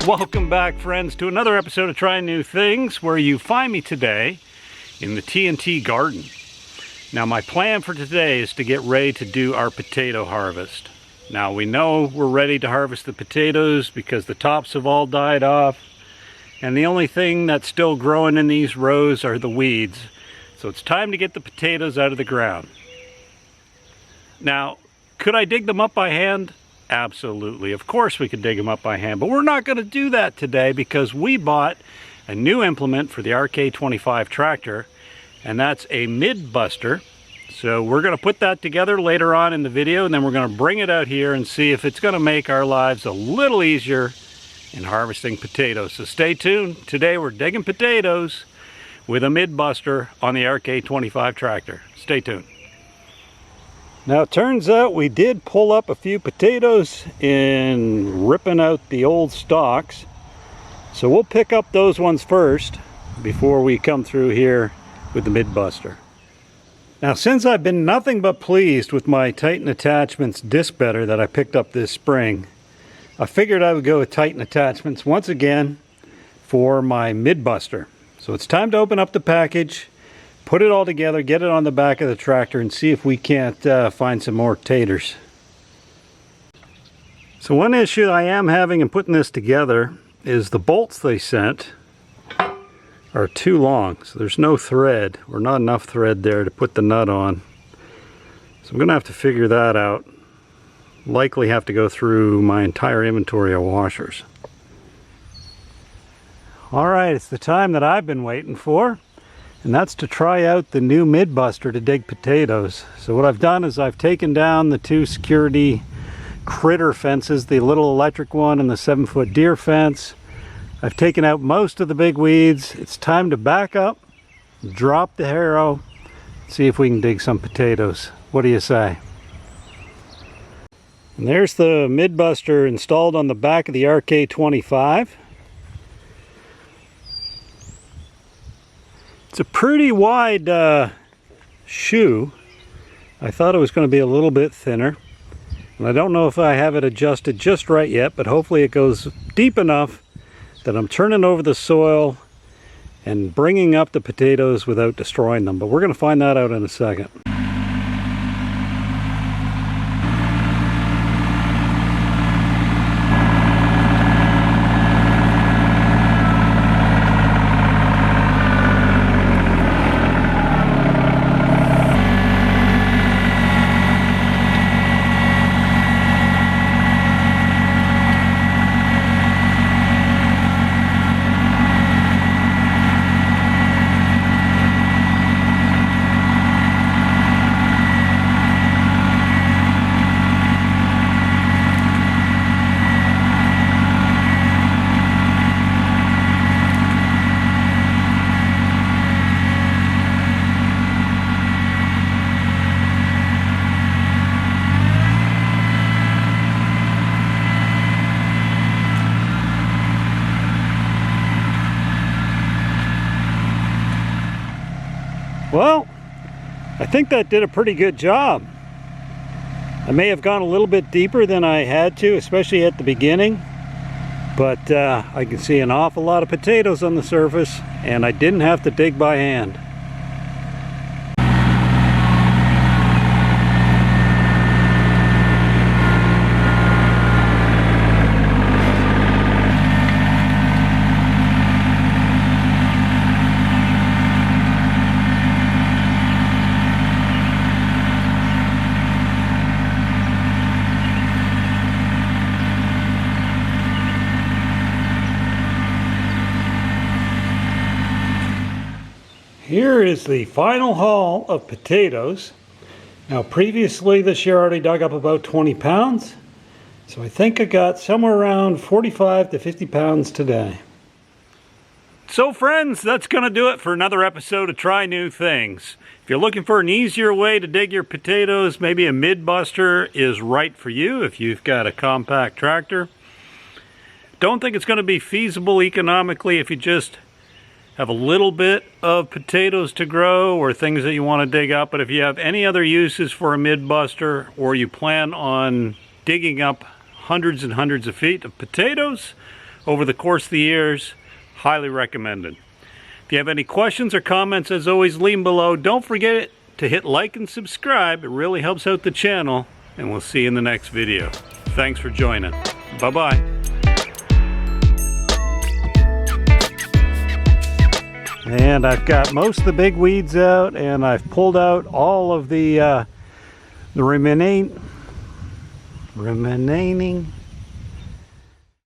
Welcome back, friends, to another episode of Trying New Things, where you find me today in the TNT garden. Now, my plan for today is to get ready to do our potato harvest. Now, we know we're ready to harvest the potatoes because the tops have all died off, and the only thing that's still growing in these rows are the weeds. So it's time to get the potatoes out of the ground. Now, could I dig them up by hand? Absolutely. Of course we could dig them up by hand, but we're not going to do that today because we bought a new implement for the RK25 tractor, and that's a mid-buster. So we're going to put that together later on in the video, and then we're going to bring it out here and see if it's going to make our lives a little easier in harvesting potatoes. So stay tuned. Today we're digging potatoes with a mid-buster on the RK25 tractor. Stay tuned. Now, it turns out we did pull up a few potatoes in ripping out the old stalks. So we'll pick up those ones first before we come through here with the mid-buster. Now, since I've been nothing but pleased with my Titan Attachments disc bedder that I picked up this spring, I figured I would go with Titan Attachments once again for my mid-buster. So it's time to open up the package, put it all together, get it on the back of the tractor, and see if we can't find some more taters. So one issue I am having in putting this together is the bolts they sent are too long. So there's no thread, or not enough thread there to put the nut on. So I'm going to have to figure that out. Likely have to go through my entire inventory of washers. Alright, it's the time that I've been waiting for. And that's to try out the new mid-buster to dig potatoes. So what I've done is I've taken down the two security critter fences, the little electric one and the 7-foot deer fence. I've taken out most of the big weeds. It's time to back up, drop the harrow, see if we can dig some potatoes. What do you say? And there's the mid-buster installed on the back of the RK25. It's a pretty wide shoe. I thought it was going to be a little bit thinner. And I don't know if I have it adjusted just right yet, but hopefully it goes deep enough that I'm turning over the soil and bringing up the potatoes without destroying them. But we're going to find that out in a second. Well, I think that did a pretty good job. I may have gone a little bit deeper than I had to, especially at the beginning, but I can see an awful lot of potatoes on the surface, and I didn't have to dig by hand. Here is the final haul of potatoes. Now, previously this year I already dug up about 20 pounds. So I think I got somewhere around 45 to 50 pounds today. So friends, that's going to do it for another episode of Try New Things. If you're looking for an easier way to dig your potatoes, maybe a mid-buster is right for you if you've got a compact tractor. Don't think it's going to be feasible economically if you just have a little bit of potatoes to grow or things that you want to dig up, but if you have any other uses for a mid-buster or you plan on digging up hundreds and hundreds of feet of potatoes, over the course of the years. Highly recommended. If you have any questions or comments, as always, leave them below. Don't forget to hit like and subscribe. It really helps out the channel, and we'll see you in the next video. Thanks for joining. Bye-bye. And I've got most of the big weeds out, and I've pulled out all of the remaining